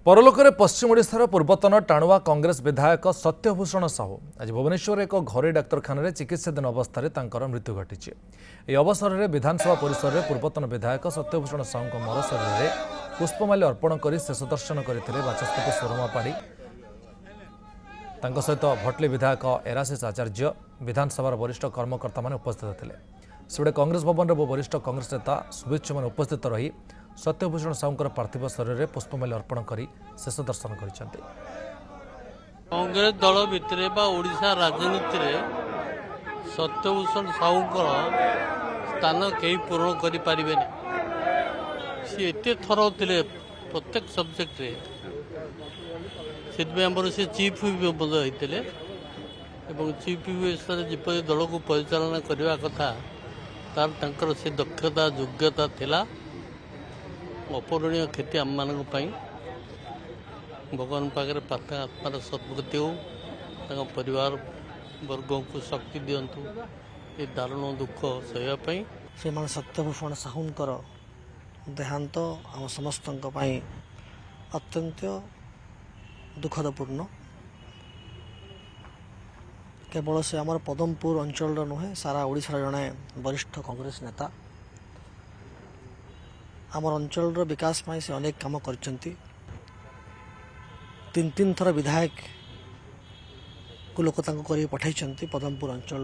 परलोकरे पश्चिम ओडिशार पूर्वतन टाणुआ कांग्रेस विधायक सत्यभूषण साहू आज भुवनेश्वर एक घरोई डाक्तखाना चिकित्साधीन अवस्था मृत्यु घटी। यह अवसर में विधानसभा परिसर में पूर्वतन विधायक सत्यभूषण साहू मर शरीर में पुष्पमाल्य अर्पण कर शेष दर्शन करते बाचस्पति सोरमा पाड़ी सहित भटली विधायक एरासिस आचार्य विधानसभा वरिष्ठ कर्मकर्ता मैंने उपस्थित थे। सेबड़े कांग्रेस भवन में वरिष्ठ कांग्रेस नेता शुभेच्छु मैंने उपस्थित रही सत्यभूषण साहूंकर पार्थिव शरीर में पुष्पमाल्य अर्पण कर शेष दर्शन कर कांग्रेस दल भितर ओडिशा राजनीति में सत्यभूषण साहूंकर स्थान कहीं पूरण करें सी एत थर थे प्रत्येक सब्जेक्ट से चीफ व्हिप होते चीफ व्हिप जिपरि दल को परिचालना करने कथा तार से दक्षता योग्यता थिला अपरणीय क्षति आम मान भगवान पाखे प्रार्थना आत्मार सद्गति हो परिवार वर्ग को शक्ति दिंतु ये दारुण दुख सहवाई से सत्यभूषण साहूंकर देहांत आम समस्त अत्यंत दुखदपूर्ण केवल से आमर पदमपुर अंचल नुहे सारा ओडिशा जड़े वरिष्ठ कांग्रेस नेता आमर अंचल विकास में से अनेक काम कर तीन थर विधायक को लोक पठाई पदमपुर अंचल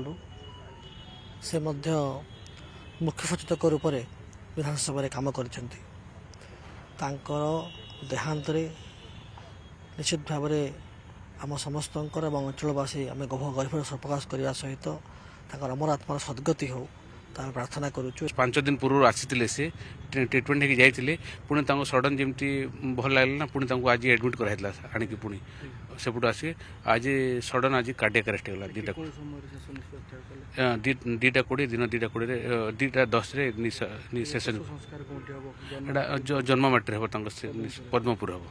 से मुख्य सचेतक रूप में विधानसभा काम कर देहांत निश्चित भाव आम समस्त अंचलवासी आम गभीर प्रकाश करने सहित अमर आत्मार सद्गति हो तार प्रार्थना करुचु। 5 दिन पूर्व आसी से ट्रिटमेंट होगी जाइए पुणी सडन जमी भल लगे ना पुणी आज एडमिट कराइला आणिक पुणी सेपटू आसिक आज सडन आज कार्डियक अरेस्ट होगा 2:20 दिन 2:10 सेशन जन्म माटी हम पद्मपुर हम।